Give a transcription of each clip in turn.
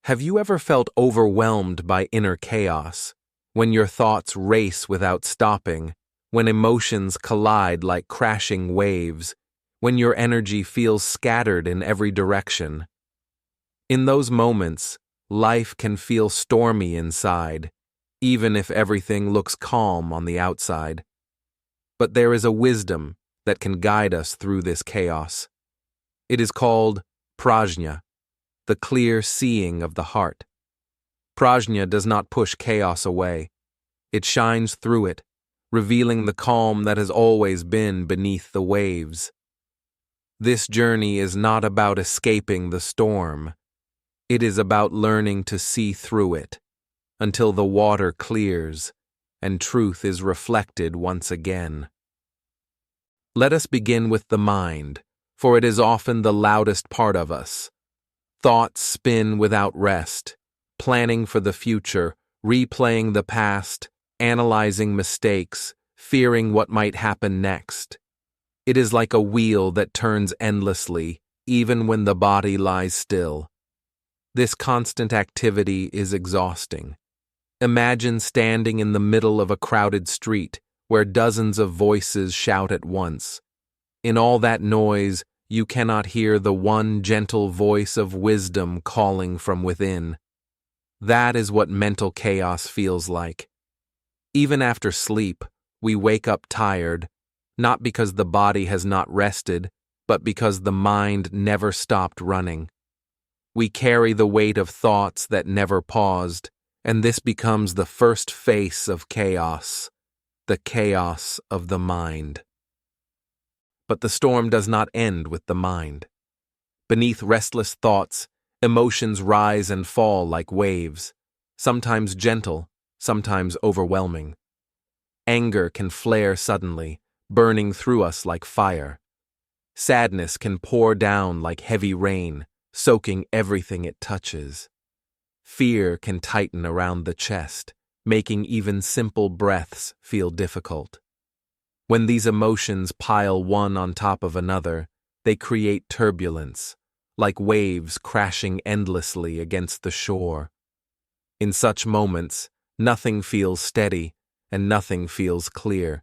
Have you ever felt overwhelmed by inner chaos, when your thoughts race without stopping, when emotions collide like crashing waves, when your energy feels scattered in every direction? In those moments, life can feel stormy inside, even if everything looks calm on the outside. But there is a wisdom that can guide us through this chaos. It is called Prajñā, the clear seeing of the heart. Prajna does not push chaos away. It shines through it, revealing the calm that has always been beneath the waves. This journey is not about escaping the storm. It is about learning to see through it, until the water clears and truth is reflected once again. Let us begin with the mind, for it is often the loudest part of us. Thoughts spin without rest, planning for the future, replaying the past, analyzing mistakes, fearing what might happen next. It is like a wheel that turns endlessly, even when the body lies still. This constant activity is exhausting. Imagine standing in the middle of a crowded street where dozens of voices shout at once. In all that noise, you cannot hear the one gentle voice of wisdom calling from within. That is what mental chaos feels like. Even after sleep, we wake up tired, not because the body has not rested, but because the mind never stopped running. We carry the weight of thoughts that never paused, and this becomes the first face of chaos, the chaos of the mind. But the storm does not end with the mind. Beneath restless thoughts, emotions rise and fall like waves, sometimes gentle, sometimes overwhelming. Anger can flare suddenly, burning through us like fire. Sadness can pour down like heavy rain, soaking everything it touches. Fear can tighten around the chest, making even simple breaths feel difficult. When these emotions pile one on top of another, they create turbulence, like waves crashing endlessly against the shore. In such moments, nothing feels steady and nothing feels clear.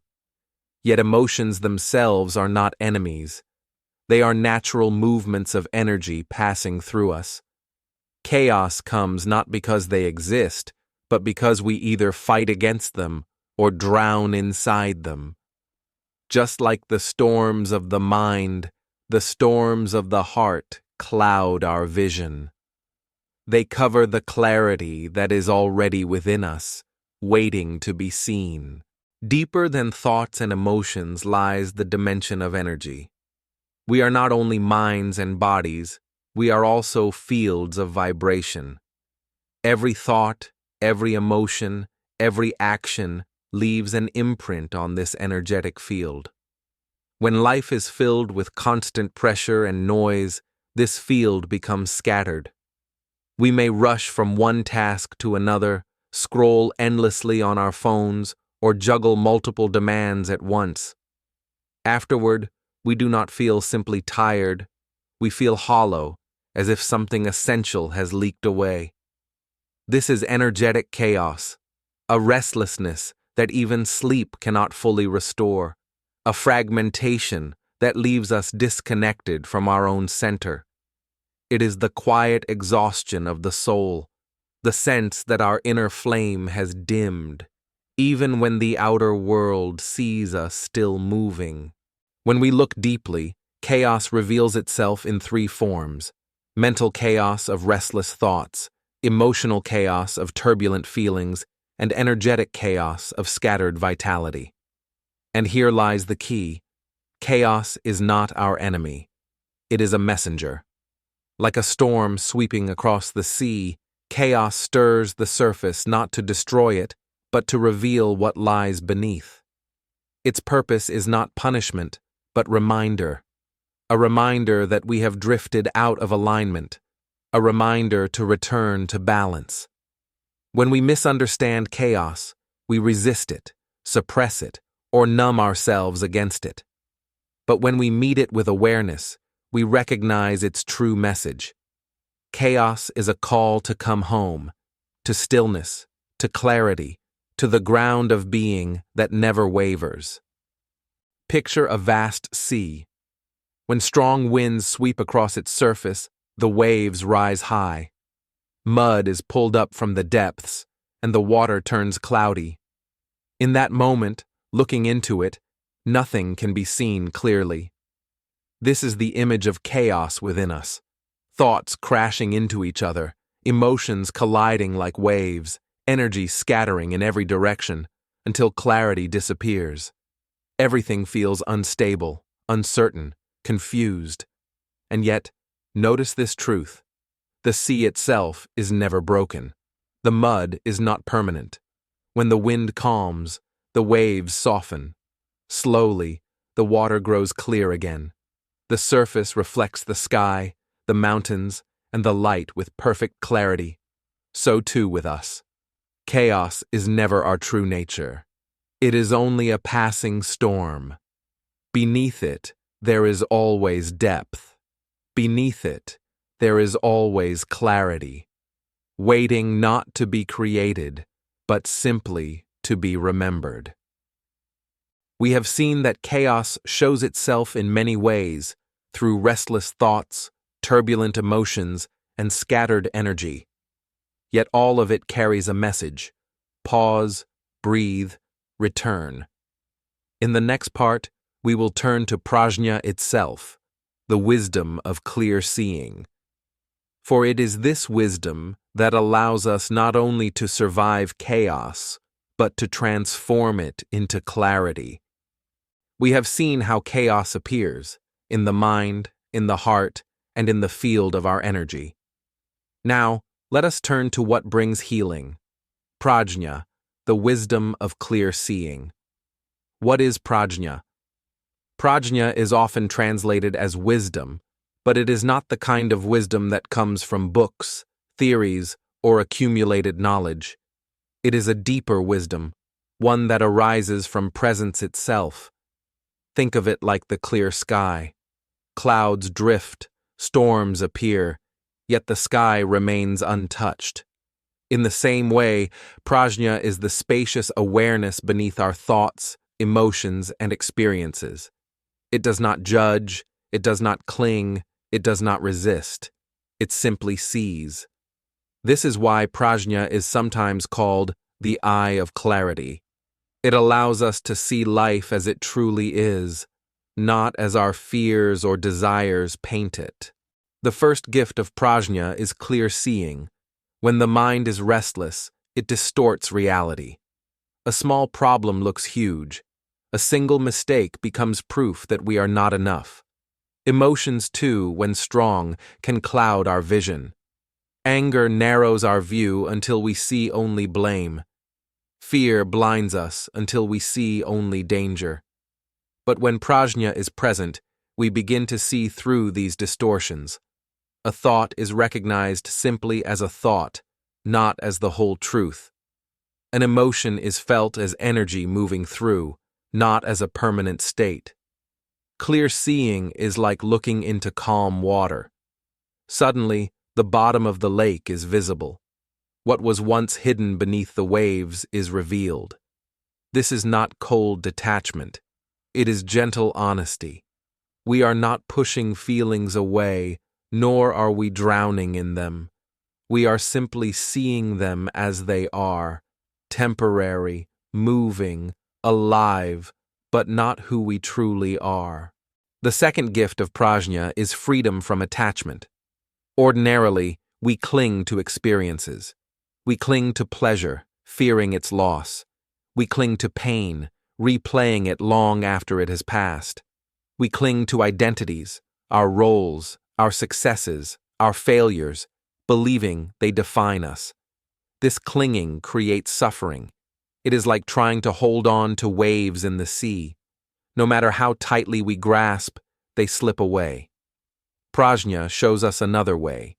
Yet emotions themselves are not enemies. They are natural movements of energy passing through us. Chaos comes not because they exist, but because we either fight against them or drown inside them. Just like the storms of the mind, the storms of the heart cloud our vision. They cover the clarity that is already within us, waiting to be seen. Deeper than thoughts and emotions lies the dimension of energy. We are not only minds and bodies, we are also fields of vibration. Every thought, every emotion, every action leaves an imprint on this energetic field. When life is filled with constant pressure and noise, this field becomes scattered. We may rush from one task to another, scroll endlessly on our phones, or juggle multiple demands at once. Afterward, we do not feel simply tired, we feel hollow, as if something essential has leaked away. This is energetic chaos, a restlessness that even sleep cannot fully restore, a fragmentation that leaves us disconnected from our own center. It is the quiet exhaustion of the soul, the sense that our inner flame has dimmed, even when the outer world sees us still moving. When we look deeply, chaos reveals itself in three forms: mental chaos of restless thoughts, emotional chaos of turbulent feelings, and energetic chaos of scattered vitality. And here lies the key: chaos is not our enemy. It is a messenger. Like a storm sweeping across the sea, chaos stirs the surface not to destroy it, but to reveal what lies beneath. Its purpose is not punishment, but reminder. A reminder that we have drifted out of alignment. A reminder to return to balance. When we misunderstand chaos, we resist it, suppress it, or numb ourselves against it. But when we meet it with awareness, we recognize its true message. Chaos is a call to come home, to stillness, to clarity, to the ground of being that never wavers. Picture a vast sea. When strong winds sweep across its surface, the waves rise high. Mud is pulled up from the depths, and the water turns cloudy. In that moment, looking into it, nothing can be seen clearly. This is the image of chaos within us. Thoughts crashing into each other, emotions colliding like waves, energy scattering in every direction, until clarity disappears. Everything feels unstable, uncertain, confused. And yet, notice this truth. The sea itself is never broken. The mud is not permanent. When the wind calms, the waves soften. Slowly, the water grows clear again. The surface reflects the sky, the mountains, and the light with perfect clarity. So too with us. Chaos is never our true nature. It is only a passing storm. Beneath it, there is always depth. Beneath it, there is always clarity, waiting not to be created, but simply to be remembered. We have seen that chaos shows itself in many ways, through restless thoughts, turbulent emotions, and scattered energy. Yet all of it carries a message. Pause, breathe, return. In the next part, we will turn to Prajñā itself, the wisdom of clear seeing. For it is this wisdom that allows us not only to survive chaos, but to transform it into clarity. We have seen how chaos appears, in the mind, in the heart, and in the field of our energy. Now, let us turn to what brings healing. Prajñā, the wisdom of clear seeing. What is Prajñā? Prajñā is often translated as wisdom, but it is not the kind of wisdom that comes from books, theories, or accumulated knowledge. It is a deeper wisdom, one that arises from presence itself. Think of it like the clear sky. Clouds drift, storms appear, yet the sky remains untouched. In the same way, Prajñā is the spacious awareness beneath our thoughts, emotions, and experiences. It does not judge, it does not cling, it does not resist. It simply sees. This is why Prajñā is sometimes called the eye of clarity. It allows us to see life as it truly is, not as our fears or desires paint it. The first gift of Prajñā is clear seeing. When the mind is restless, it distorts reality. A small problem looks huge. A single mistake becomes proof that we are not enough. Emotions, too, when strong, can cloud our vision. Anger narrows our view until we see only blame. Fear blinds us until we see only danger. But when Prajñā is present, we begin to see through these distortions. A thought is recognized simply as a thought, not as the whole truth. An emotion is felt as energy moving through, not as a permanent state. Clear seeing is like looking into calm water. Suddenly, the bottom of the lake is visible. What was once hidden beneath the waves is revealed. This is not cold detachment. It is gentle honesty. We are not pushing feelings away, nor are we drowning in them. We are simply seeing them as they are, temporary, moving, alive, but not who we truly are. The second gift of Prajñā is freedom from attachment. Ordinarily, we cling to experiences. We cling to pleasure, fearing its loss. We cling to pain, replaying it long after it has passed. We cling to identities, our roles, our successes, our failures, believing they define us. This clinging creates suffering. It is like trying to hold on to waves in the sea. No matter how tightly we grasp, they slip away. Prajñā shows us another way.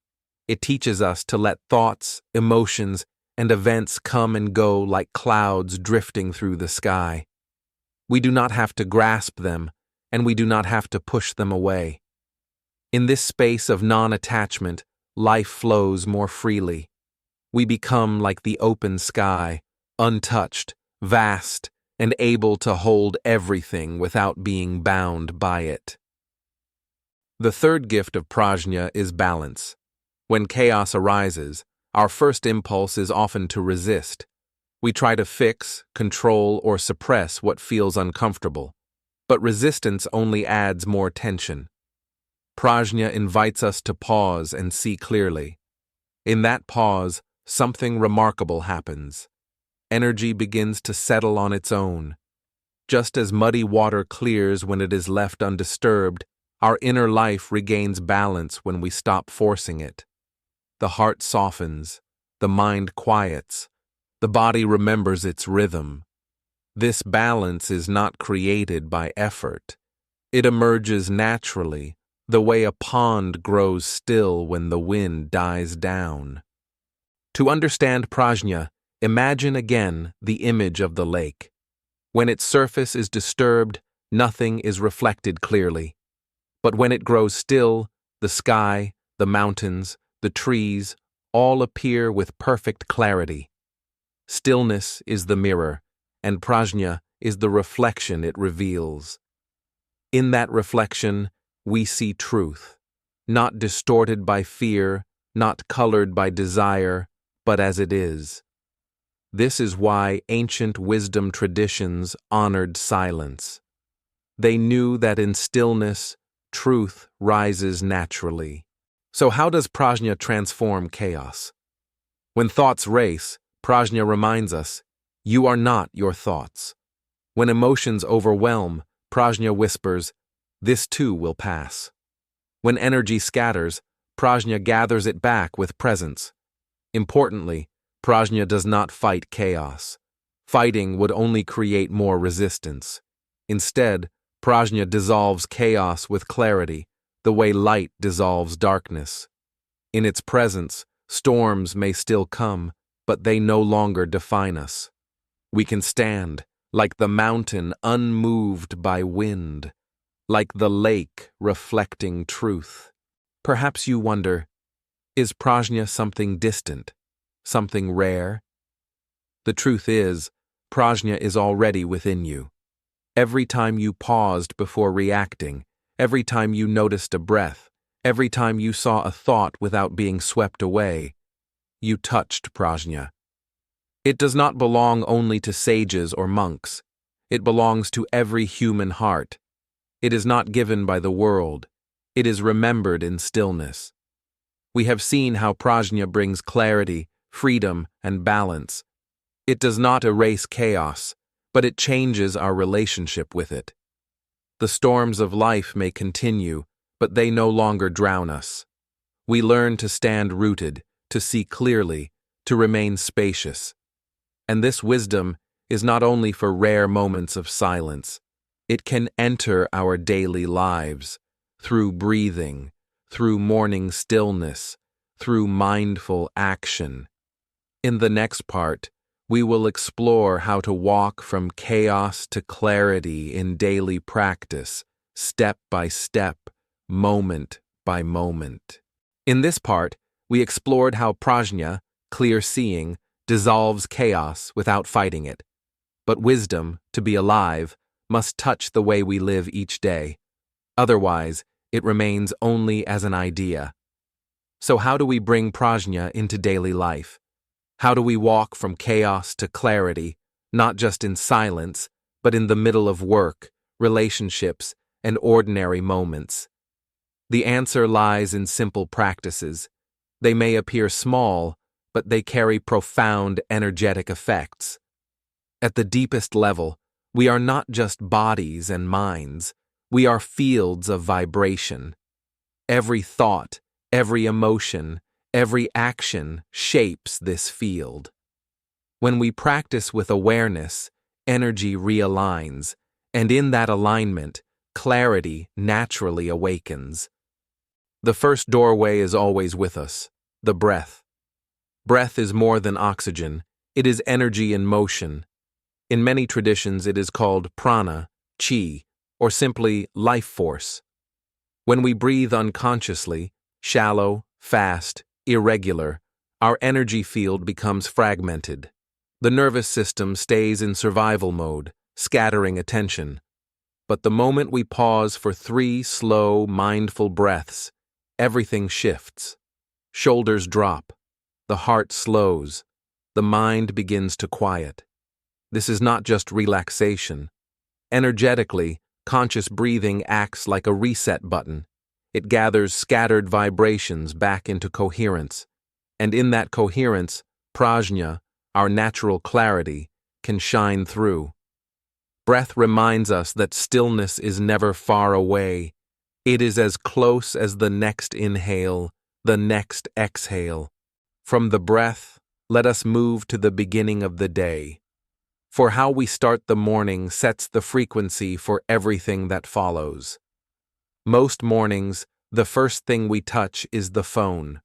It teaches us to let thoughts, emotions, and events come and go like clouds drifting through the sky. We do not have to grasp them, and we do not have to push them away. In this space of non-attachment, life flows more freely. We become like the open sky, untouched, vast, and able to hold everything without being bound by it. The third gift of Prajna is balance. When chaos arises, our first impulse is often to resist. We try to fix, control, or suppress what feels uncomfortable, but resistance only adds more tension. Prajna invites us to pause and see clearly. In that pause, something remarkable happens. Energy begins to settle on its own. Just as muddy water clears when it is left undisturbed, our inner life regains balance when we stop forcing it. The heart softens, the mind quiets, the body remembers its rhythm. This balance is not created by effort. It emerges naturally, the way a pond grows still when the wind dies down. To understand Prajna, imagine again the image of the lake. When its surface is disturbed, nothing is reflected clearly. But when it grows still, the sky, the mountains, the trees, all appear with perfect clarity. Stillness is the mirror, and Prajna is the reflection it reveals. In that reflection, we see truth, not distorted by fear, not colored by desire, but as it is. This is why ancient wisdom traditions honored silence. They knew that in stillness, truth rises naturally. So how does Prajna transform chaos? When thoughts race, Prajna reminds us, you are not your thoughts. When emotions overwhelm, Prajna whispers, this too will pass. When energy scatters, Prajna gathers it back with presence. Importantly, Prajna does not fight chaos. Fighting would only create more resistance. Instead, Prajna dissolves chaos with clarity, the way light dissolves darkness. In its presence, storms may still come, but they no longer define us. We can stand, like the mountain unmoved by wind, like the lake reflecting truth. Perhaps you wonder, is Prajna something distant, something rare? The truth is, Prajna is already within you. Every time you paused before reacting, every time you noticed a breath, every time you saw a thought without being swept away, you touched Prajna. It does not belong only to sages or monks. It belongs to every human heart. It is not given by the world. It is remembered in stillness. We have seen how Prajna brings clarity, freedom, and balance. It does not erase chaos, but it changes our relationship with it. The storms of life may continue, but they no longer drown us. We learn to stand rooted, to see clearly, to remain spacious. And this wisdom is not only for rare moments of silence. It can enter our daily lives, through breathing, through morning stillness, through mindful action. In the next part, we will explore how to walk from chaos to clarity in daily practice, step by step, moment by moment. In this part, we explored how Prajna, clear seeing, dissolves chaos without fighting it. But wisdom, to be alive, must touch the way we live each day. Otherwise, it remains only as an idea. So how do we bring Prajna into daily life? How do we walk from chaos to clarity, not just in silence, but in the middle of work, relationships, and ordinary moments? The answer lies in simple practices. They may appear small, but they carry profound energetic effects. At the deepest level, we are not just bodies and minds. We are fields of vibration. Every thought, every emotion, every action shapes this field. When we practice with awareness, energy realigns, and in that alignment, clarity naturally awakens. The first doorway is always with us, the breath. Breath is more than oxygen, it is energy in motion. In many traditions it is called prana, chi, or simply life force. When we breathe unconsciously, shallow, fast, irregular, our energy field becomes fragmented. The nervous system stays in survival mode, scattering attention. But the moment we pause for 3 slow, mindful breaths, everything shifts. Shoulders drop. The heart slows. The mind begins to quiet. This is not just relaxation. Energetically, conscious breathing acts like a reset button. It gathers scattered vibrations back into coherence. And in that coherence, Prajñā, our natural clarity, can shine through. Breath reminds us that stillness is never far away. It is as close as the next inhale, the next exhale. From the breath, let us move to the beginning of the day. For how we start the morning sets the frequency for everything that follows. Most mornings, the first thing we touch is the phone.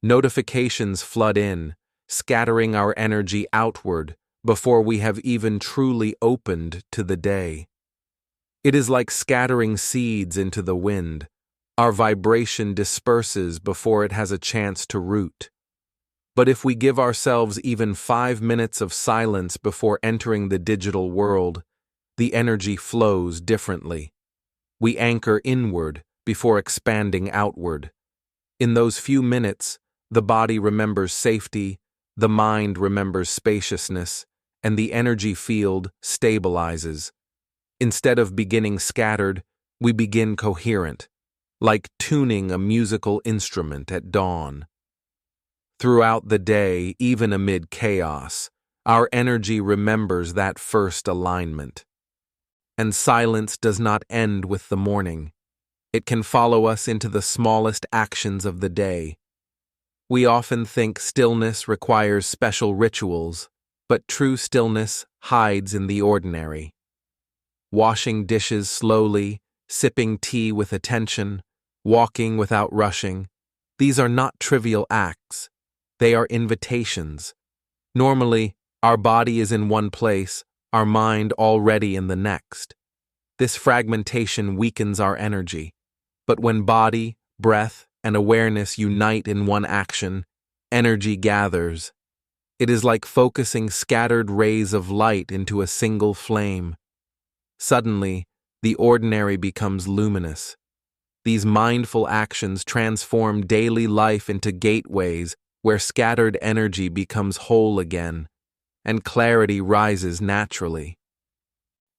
Notifications flood in, scattering our energy outward before we have even truly opened to the day. It is like scattering seeds into the wind. Our vibration disperses before it has a chance to root. But if we give ourselves even 5 minutes of silence before entering the digital world, the energy flows differently. We anchor inward before expanding outward. In those few minutes, the body remembers safety, the mind remembers spaciousness, and the energy field stabilizes. Instead of beginning scattered, we begin coherent, like tuning a musical instrument at dawn. Throughout the day, even amid chaos, our energy remembers that first alignment. And silence does not end with the morning. It can follow us into the smallest actions of the day. We often think stillness requires special rituals, but true stillness hides in the ordinary. Washing dishes slowly, sipping tea with attention, walking without rushing, these are not trivial acts. They are invitations. Normally, our body is in one place, our mind already in the next. This fragmentation weakens our energy. But when body, breath, and awareness unite in one action, energy gathers. It is like focusing scattered rays of light into a single flame. Suddenly, the ordinary becomes luminous. These mindful actions transform daily life into gateways where scattered energy becomes whole again, and clarity rises naturally.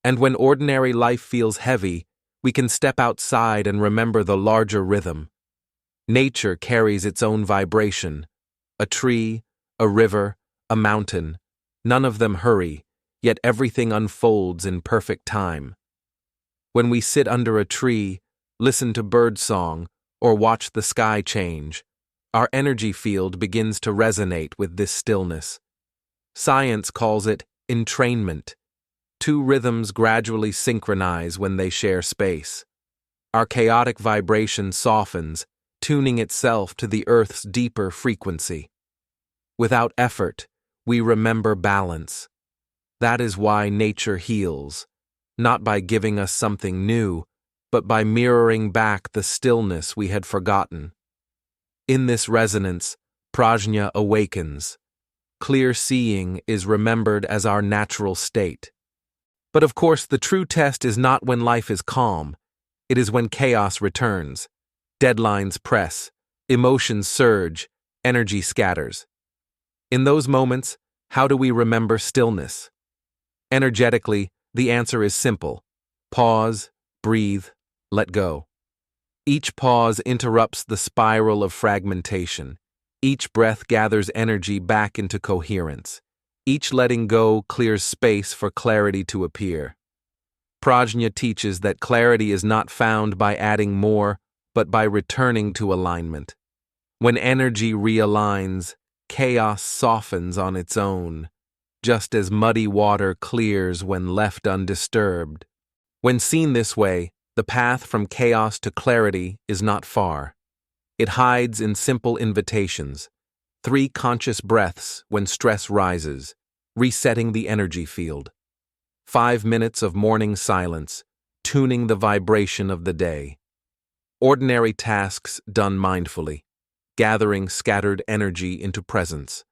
And when ordinary life feels heavy, we can step outside and remember the larger rhythm. Nature carries its own vibration. A tree, a river, a mountain, none of them hurry, yet everything unfolds in perfect time. When we sit under a tree, listen to birdsong, or watch the sky change, our energy field begins to resonate with this stillness. Science calls it entrainment. 2 rhythms gradually synchronize when they share space. Our chaotic vibration softens, tuning itself to the Earth's deeper frequency. Without effort, we remember balance. That is why nature heals, not by giving us something new, but by mirroring back the stillness we had forgotten. In this resonance, Prajna awakens. Clear seeing is remembered as our natural state. But of course, the true test is not when life is calm. It is when chaos returns. Deadlines press, emotions surge, energy scatters. In those moments, how do we remember stillness? Energetically, the answer is simple. Pause, breathe, let go. Each pause interrupts the spiral of fragmentation. Each breath gathers energy back into coherence. Each letting go clears space for clarity to appear. Prajna teaches that clarity is not found by adding more, but by returning to alignment. When energy realigns, chaos softens on its own, just as muddy water clears when left undisturbed. When seen this way, the path from chaos to clarity is not far. It hides in simple invitations, 3 conscious breaths when stress rises, resetting the energy field. 5 minutes of morning silence, tuning the vibration of the day. Ordinary tasks done mindfully. gathering scattered energy into presence,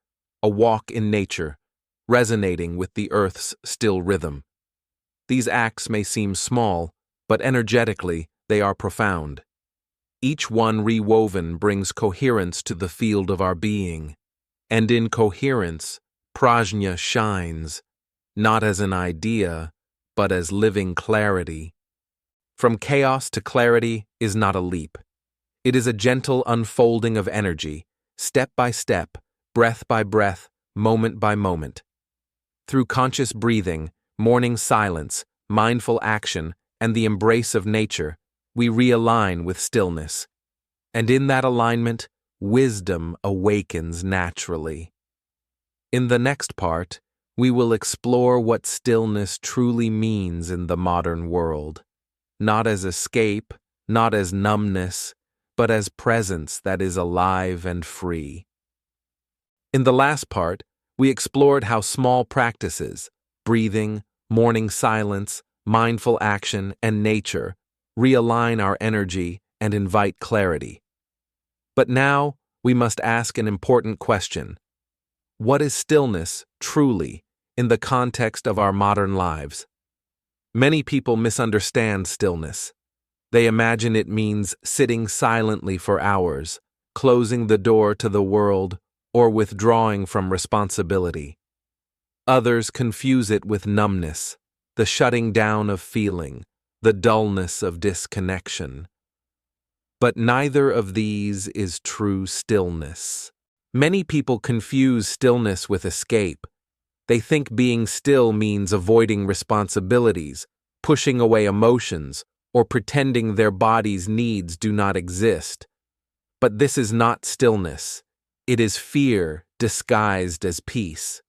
a walk in nature, resonating with the earth's still rhythm. These acts may seem small, but energetically they are profound. Each one rewoven brings coherence to the field of our being, and in coherence, Prajna shines, not as an idea, but as living clarity. From chaos to clarity is not a leap. It is a gentle unfolding of energy, step by step, breath by breath, moment by moment. Through conscious breathing, morning silence, mindful action, and the embrace of nature, we realign with stillness. And in that alignment, wisdom awakens naturally. In the next part, we will explore what stillness truly means in the modern world, not as escape, not as numbness, but as presence that is alive and free. In the last part, we explored how small practices, breathing, morning silence, mindful action, and nature realign our energy and invite clarity. But now, we must ask an important question. What is stillness, truly, in the context of our modern lives? Many people misunderstand stillness. They imagine it means sitting silently for hours, closing the door to the world, or withdrawing from responsibility. Others confuse it with numbness, the shutting down of feeling, the dullness of disconnection. But neither of these is true stillness. Many people confuse stillness with escape. They think being still means avoiding responsibilities, pushing away emotions, or pretending their body's needs do not exist. But this is not stillness. It is fear disguised as peace.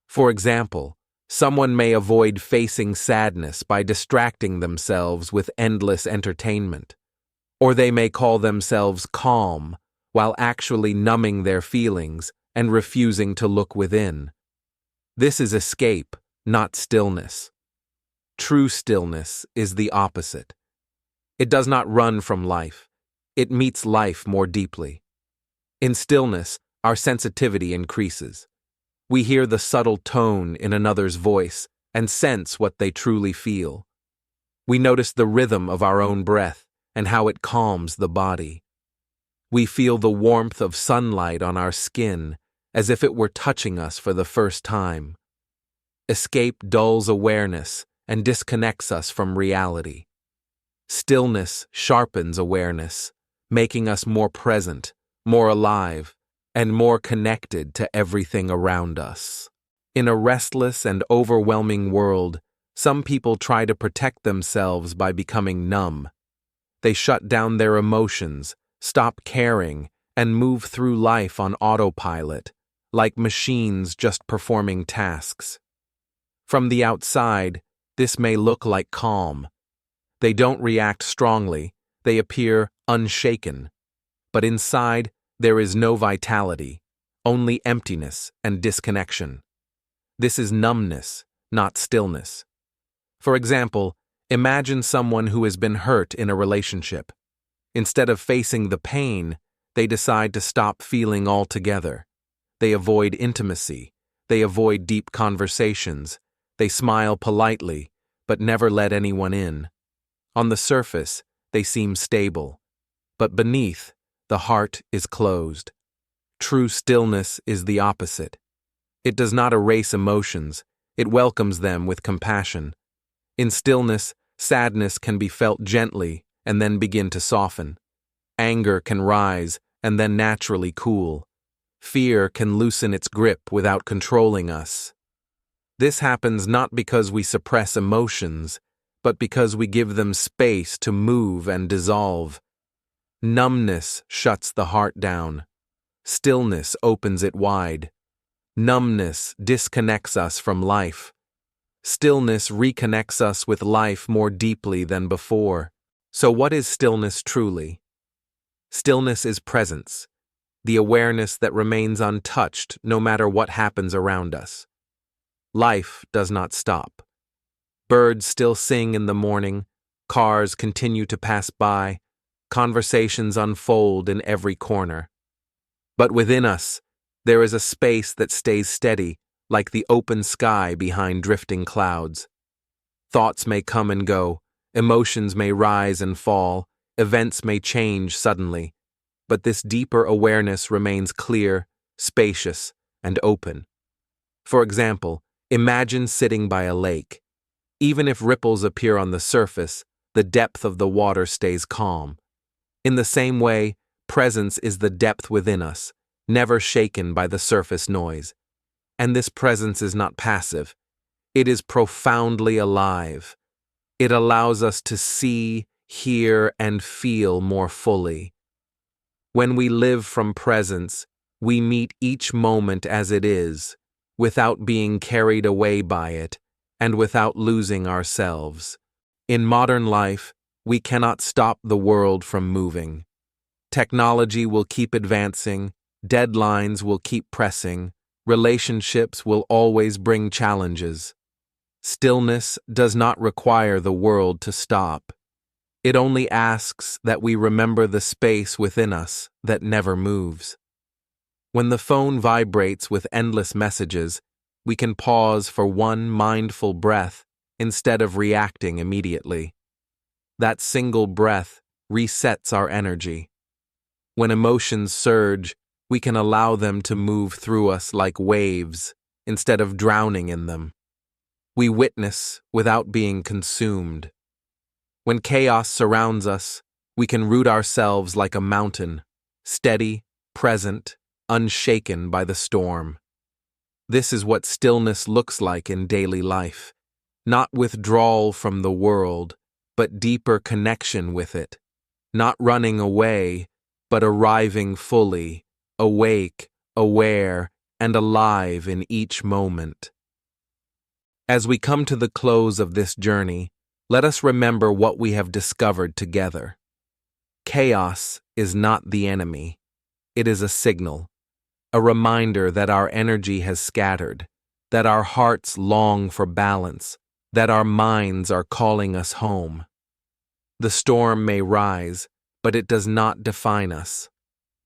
For example, someone may avoid facing sadness by distracting themselves with endless entertainment. Or they may call themselves calm, while actually numbing their feelings and refusing to look within. This is escape, not stillness. True stillness is the opposite. It does not run from life. It meets life more deeply. In stillness, our sensitivity increases. We hear the subtle tone in another's voice and sense what they truly feel. We notice the rhythm of our own breath and how it calms the body. We feel the warmth of sunlight on our skin as if it were touching us for the first time. Escape dulls awareness and disconnects us from reality. Stillness sharpens awareness, making us more present, more alive, and more connected to everything around us. In a restless and overwhelming world, some people try to protect themselves by becoming numb. They shut down their emotions, stop caring, and move through life on autopilot, like machines just performing tasks. From the outside, this may look like calm. They don't react strongly, they appear unshaken. But inside, there is no vitality, only emptiness and disconnection. This is numbness, not stillness. For example, imagine someone who has been hurt in a relationship. Instead of facing the pain, they decide to stop feeling altogether. They avoid intimacy. They avoid deep conversations. They smile politely, but never let anyone in. On the surface, they seem stable. But beneath, the heart is closed. True stillness is the opposite. It does not erase emotions. It welcomes them with compassion. In stillness, sadness can be felt gently and then begin to soften. Anger can rise and then naturally cool. Fear can loosen its grip without controlling us. This happens not because we suppress emotions, but because we give them space to move and dissolve. Numbness shuts the heart down. Stillness opens it wide. Numbness disconnects us from life. Stillness reconnects us with life more deeply than before. So what is stillness truly? Stillness is presence, the awareness that remains untouched no matter what happens around us. Life does not stop. Birds still sing in the morning, cars continue to pass by, conversations unfold in every corner. But within us, there is a space that stays steady, like the open sky behind drifting clouds. Thoughts may come and go, emotions may rise and fall, events may change suddenly, but this deeper awareness remains clear, spacious, and open. For example, imagine sitting by a lake. Even if ripples appear on the surface, the depth of the water stays calm. In the same way, presence is the depth within us, never shaken by the surface noise. And this presence is not passive. It is profoundly alive. It allows us to see, hear, and feel more fully. When we live from presence, we meet each moment as it is, without being carried away by it, and without losing ourselves. In modern life, we cannot stop the world from moving. Technology will keep advancing, deadlines will keep pressing, relationships will always bring challenges. Stillness does not require the world to stop. It only asks that we remember the space within us that never moves. When the phone vibrates with endless messages, we can pause for one mindful breath instead of reacting immediately. That single breath resets our energy. When emotions surge, we can allow them to move through us like waves instead of drowning in them. We witness without being consumed. When chaos surrounds us, we can root ourselves like a mountain, steady, present, unshaken by the storm. This is what stillness looks like in daily life, not withdrawal from the world, but deeper connection with it, not running away, but arriving fully, awake, aware, and alive in each moment. As we come to the close of this journey, let us remember what we have discovered together. Chaos is not the enemy. It is a signal, a reminder that our energy has scattered, that our hearts long for balance, that our minds are calling us home. The storm may rise, but it does not define us.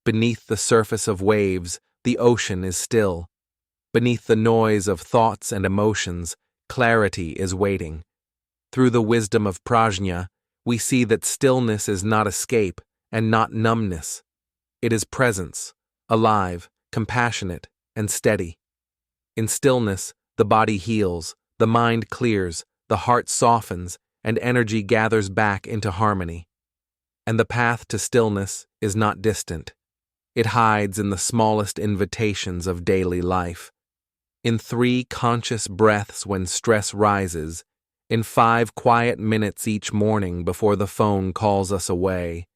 Beneath the surface of waves, the ocean is still. Beneath the noise of thoughts and emotions, clarity is waiting. Through the wisdom of Prajñā, we see that stillness is not escape and not numbness. It is presence, alive, compassionate, and steady. In stillness, the body heals, the mind clears, the heart softens, and energy gathers back into harmony. And the path to stillness is not distant. It hides in the smallest invitations of daily life. In 3 conscious breaths when stress rises, in 5 quiet minutes each morning before the phone calls us away,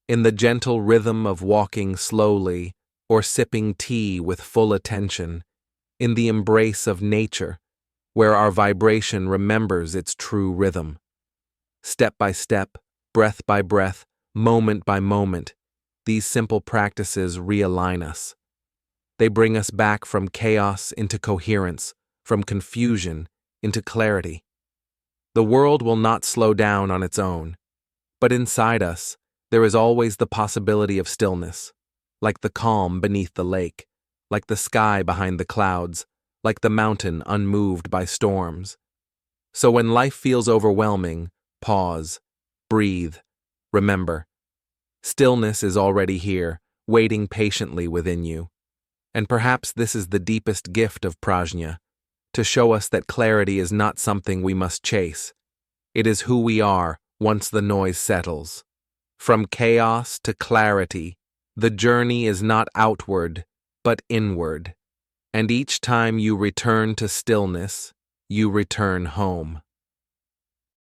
in the gentle rhythm of walking slowly or sipping tea with full attention, in the embrace of nature, where our vibration remembers its true rhythm. Step by step, breath by breath, moment by moment, these simple practices realign us. They bring us back from chaos into coherence, from confusion into clarity. The world will not slow down on its own, but inside us, there is always the possibility of stillness, like the calm beneath the lake, like the sky behind the clouds, like the mountain unmoved by storms. So when life feels overwhelming, pause, breathe, remember. Stillness is already here, waiting patiently within you. And perhaps this is the deepest gift of Prajñā, to show us that clarity is not something we must chase. It is who we are once the noise settles. From chaos to clarity, the journey is not outward, but inward. And each time you return to stillness, you return home.